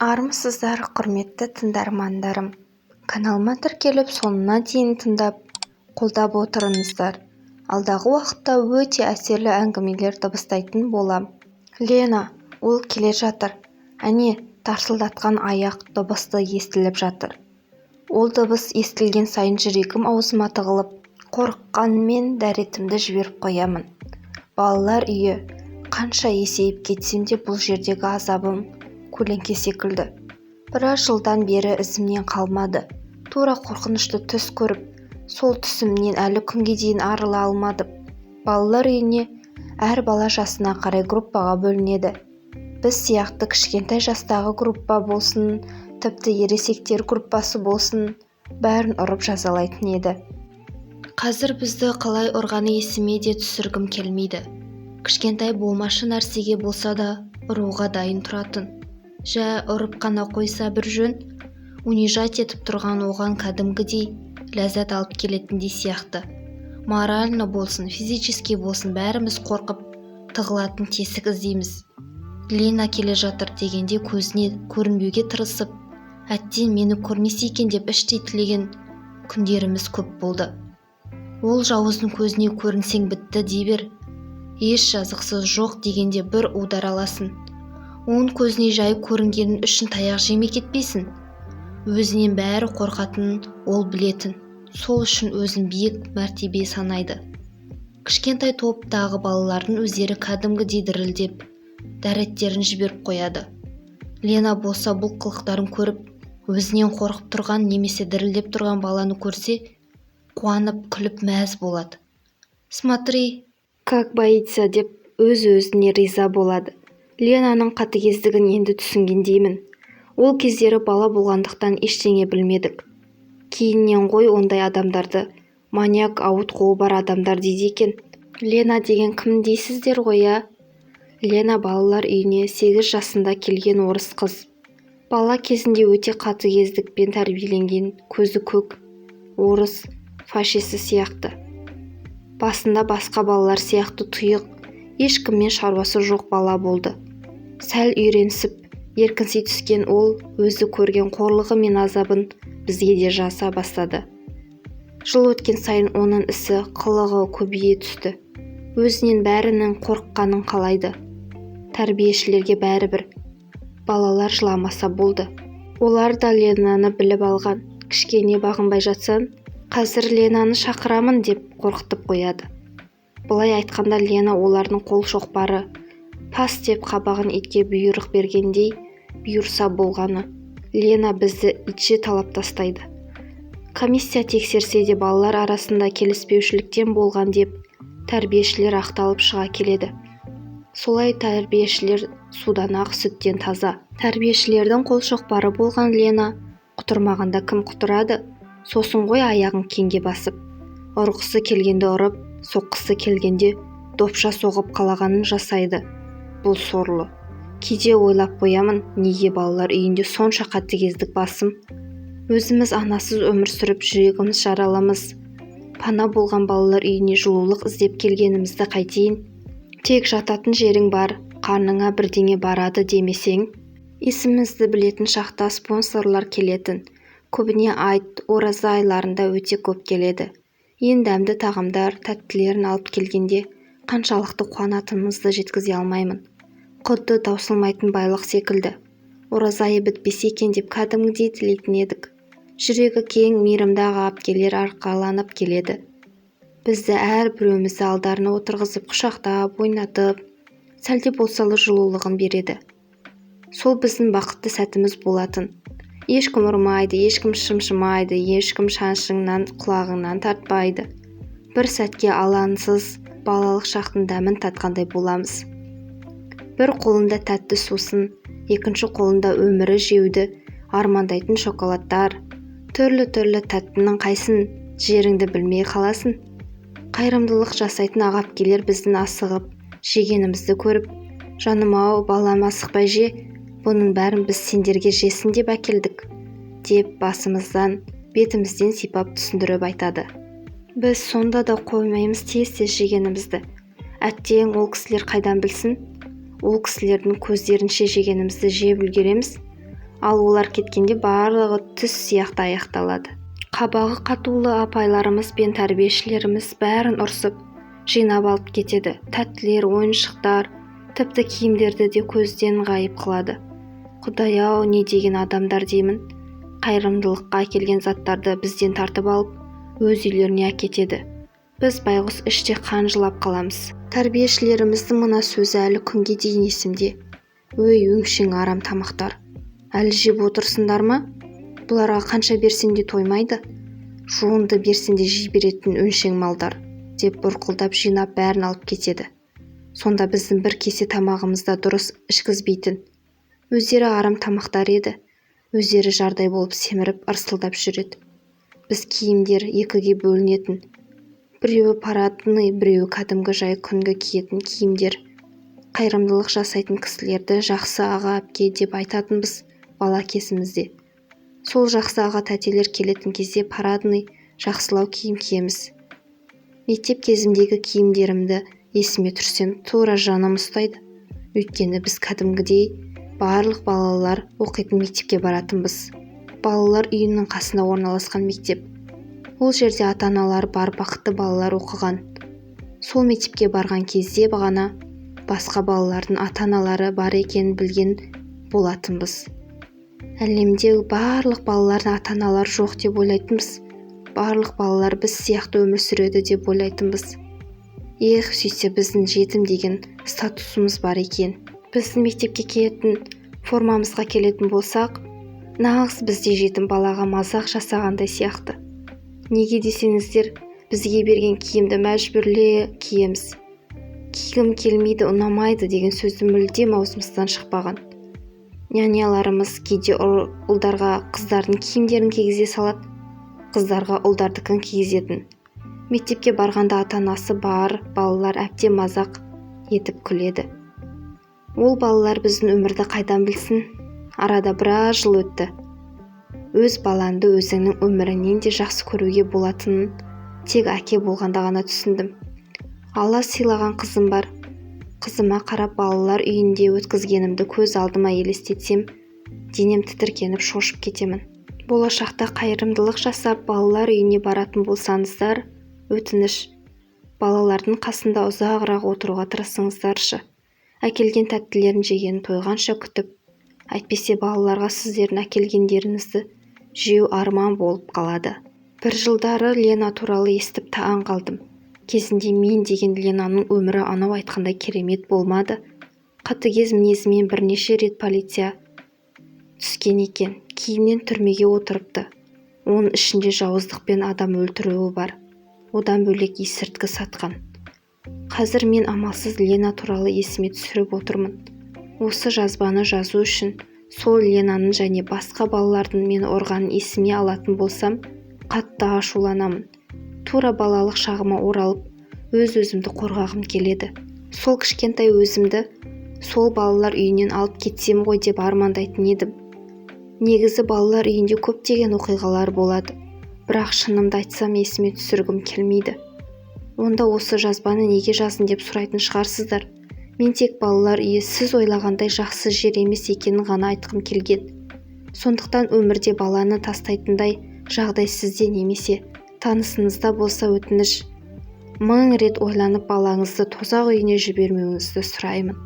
Армысыздар, құрметті тыңдармандарым. Каналыма тіркеліп, соңына дейін тыңдап, қолдап отырыңыздар. Алдағы уақытта өте әсерлі әңгімелер дыбыстайтын болам. Лена, ол келе жатыр. Әне, тарсылдатқан аяқ дыбысты естіліп жатыр. Ол дыбыс естілген сайын жүрегім аузыма тығылып, қорыққанмен дәретімді жіберіп қоямын. Балалар үйі, қанша есейіп кетсем де бұл жердегі азабым көлеңке секілді. Біраз жылдан бері ізімнен қалмады. Тура қорқынышты түс көріп, сол түсімнен әлі күнге дейін арыла алмадым. Балалар үйіне әр бала жасына қарай группаға бөлінеді. Біз сияқты кішкентай жастағы группа болсын, тіпті ересектер группасы болсын, бәрін ұрып жазалайтын еді. Қазір бізді қалай ұрғаны есіме де түсіргім келмейді. Кішкентай болмашы нәрсеге болса да ұруға дайын тұратын. Жә, ұрып қана қойса бір жөн, унижать етіп тұрған оған кәдімгідей ләззат алып келетіндей сияқты. Морально болсын, физически болсын, бәріміз қорқып тығылатын тесік іздейміз. Лена келе жатыр дегенде көзіне көрінбеуге тырысып, әттең мені көрмесе екен деп іштей тілеген күндеріміз көп болды. Ол жауыздың көзіне көрінсең бітті дей бер. Еш жазықсыз жоқ дегенде бір удар аласын. Оның көзіне жай көрінгенін үшін таяқ жеме кетпейсін. Өзінен бәрі қорқатынын ол білетін. Сол үшін өзін биік мәртебе санайды. Кішкентай топтағы балалардың өздері кәдімгідей дірілдеп, дәреттерін жіберіп қояды. Лена болса бұл қылықтарын көріп, өзінен қорқып тұрған немесе дірілдеп тұрған баланы көрсе, қуанып күліп мәз болады. Смотри, как боится деп өз-өзіне риза болады. Ленаның қатыгездігін енді түсінгендеймін. Ол кездері бала болғандықтан ештеңе білмедік. Кейіннен ғой ондай адамдарды маньяк ауытқуы бар адамдар дейді екен. Лена деген кім дейсіздер ғой, а? Лена балалар үйіне 8 жасында келген орыс қыз. Бала кезінде өте қатыгездікпен тәрбиеленген, көзі көк, орыс фашисі сияқты. Басында басқа балалар сияқты тұйық, ешкіммен шаруасы жоқ бала болды. Сәл үйренісіп, еркінси түскен ол өзі көрген қорлығы мен азабын бізге де жаса бастады. Жыл өткен сайын оның ісі, қылығы көбейе түсті. Өзінен бәрінің қорыққанын қалайды. Тәрбиешілерге бәрібір. Балалар жыламаса болды. Олар да Ленаны біліп алған. Кішкене бағынбай жатсан, қазір Ленаны шақырамын деп қорқытып қояды. Бұлай айтқанда Лена олардың қол шоқпары, пас деп қабағын итке бұйрық бергендей бұйырса болғаны. Лена бізді итше талап тастайды. Комиссия тексерсе де балалар арасында келіспеушіліктен болған деп тәрбиешілер ақталып шыға келеді. Солай тәрбиешілер судан ақ сүттен таза. Тәрбиешілердің қол шоқпары болған Лена құтырмағанда кім құтырады? Сосын ғой аяғын кеңге басып, ұрғысы келгенде ұрып, соққысы келгенде допша соғып қалағанын жасайды. Бұл сорлы. Кейде ойлап қоямын, неге балалар үйінде сонша қатыгездік басым? Өзіміз анасыз өмір сүріп жүрегіміз жараламыз. Пана болған балалар үйіне жылулық іздеп келгенімізді қайтейін? Тек жататын жерің бар, қарныңа бірдеңе барады демесең. Есімізді білетін шақта спонсорлар келетін. Көбіне айт, ораза айларында өте көп келеді. Ең дәмді тағамдар, тәттілерін алып келгенде қаншалықты қуанатынымызды жеткізе алмаймын. Құдды таусылмайтын байлық секілді. Оразайы бітпесе екен деп кәдімгідей тілейтін едік. Жүрегі кең, мейірімді аға әпкелер арқаланып келеді. Бізді әр біреумізді алдарына отырғызып, құшақтап, ойнатып, сәлде болсалы жылулығын береді. Сол біздің бақытты сәтіміз болатын. Ешкім ұрмайды, ешкім шымшымайды, ешкім шаншыңнан, құлағыңнан тартпайды. Бір сәтке алаңсыз балалық шақтың дәмін татқандай боламыз. Бір қолында тәтті сусын, екінші қолында өмірі жеуді армандайтын шоколадтар. Түрлі тәттінің қайсын жеріңді білмей қаласын. Қайырымдылық жасайтын ағапкелер біздің асығып, жегенімізді көріп, жаным-ау, балам асықпай же, бұның бәрін біз сендерге жесін деп әкелдік, деп басымыздан, бетімізден сипап түсіндіріп айтады. Біз сонда да қоймаймыз тез жегенімізді. Әттең ол кісілер қайдан білсін? Ол кісілердің көздерінше жегенімізді жеп үлгереміз. ал олар кеткенде барлығы түс сияқты аяқталады. Қабағы қатулы апайларымыз бен тәрбиешілеріміз бәрін ұрсып жинап алып кетеді. Тәттілер, ойыншықтар, тіпті киімдерді де көзден ғайып қылады. Құдай-ау, не деген адамдар деймін. Қайырымдылыққа әкелген заттарды бізден тартып алып, өз үйлеріне әкетеді. Біз байғұс іште қан жылап қаламыз. Тәрбиешілеріміздің мына сөзі әлі күнге дейін есімде. Өй, өңшең арам тамақтар. Әлі жеп отырсыңдар ма? Бұларға қанша берсең де тоймайды. Жуынды берсең де жей беретін өңшең малдар, деп бұрқылдап жинап бәрін алып кетеді. Сонда біздің бір кесе тамағымызда дұрыс ішкізбейтін. Өздері арам тамақтар еді. Өздері жардай болып семіріп ырсылдап жүреді. Біз киімдер екіге бөлінетін. Біреуі парадный, біреуі кәдімгі жай күнгі киетін киімдер. Қайырымдылық жасайтын кісілерді жақсы аға әпке деп айтатынбыз бала кезімізде. Сол жақсы аға тәтелер келетін кезде парадный, жақсылау киім киеміз. Мектеп кезімдегі киімдерімді есіме түсірсем тура жаным ұстайды. Өйткені біз кәдімгідей барлық балалар оқитын мектепке баратынбыз. Балалар үйінің қасына орналасқан мектеп. Ол жерде ата-аналары бар бақытты балалар оқыған. Сол мектепке барған кезде ғана басқа балалардың ата-аналары бар екенін білген болатынбыз. Әлемде барлық балалардың ата-аналары жоқ деп ойлайтынбыз. Барлық балалар біз сияқты өмір сүреді деп ойлайтынбыз. Сөйтсе біздің жетім деген статусымыз бар екен. Біздің мектепке келетін, формамызға келетін болсақ, нағыз бізде жетім балаға мазақ жасағандай сияқты. Неге десеңіздер, бізге берген киімді мәжбүрле киеміз. Кигім келмейді, ұнамайды деген сөзді мүлдем аузымыздан шықпаған. Няняларымыз кейде ұлдарға қыздардың киімдерін кигізе салады, қыздарға ұлдардікін кигізетін. Мектепке барғанда ата-анасы бар балалар әбден мазақ етіп күледі. Ол балалар біздің өмірді қайдан білсін? Арада біраз жыл өтті. Өз балаңды өзіңнің өміріңнен де жақсы көруге болатынын тек әке болғанда ғана түсіндім. Алла сыйлаған қызым бар. Қызыма қарап балалар үйінде өткізгенімді көз алдыма елестетсем, денем тітіркеніп шошып кетемін. Болашақта қайырымдылық жасап балалар үйіне баратын болсаңыздар, өтініш, балалардың қасында ұзағырақ отыруға тырысыңыздаршы. Әкелген тәттілерін жегенін тойғанша күтіп, әйтпесе балаларға сіздердің әкелгендеріңізді жеу арман болып қалады. Бір жылдары Лена туралы естіп таң қалдым. Кезінде мен деген Ленаның өмірі анау айтқандай керемет болмады. Қатыгез мінезімен бірнеше рет полиция түскен екен. Кейіннен түрмеге отырыпты. Оның ішінде жауыздықпен адам өлтіруі бар. Одан бөлек есірткі сатқан. Қазір мен амалсыз Лена туралы есіме түсіріп отырмын. Осы жазбаны жазу үшін сол Ленаның және басқа балалардың мені ұрғанын есіме алатын болсам, қатты ашуланамын. Тура балалық шағыма оралып, өз-өзімді қорғағым келеді. Сол кішкентай өзімді сол балалар үйінен алып кетсем ғой деп армандайтын едім. Негізі балалар үйінде көптеген оқиғалар болады. Бірақ шынымды айтсам есіме түсіргім келмейді. Онда осы жазбаны неге жаздың деп сұрайтын шығарсыздар. Мен тек балалар үйі сіз ойлағандай жақсы жер емес екенін ғана айтқым келген. Сондықтан өмірде баланы тастайтындай жағдай сізде немесе танысыңызда болса өтініш, 1000 рет ойланып балаңызды тозақ үйіне жібермеуіңізді сұраймын.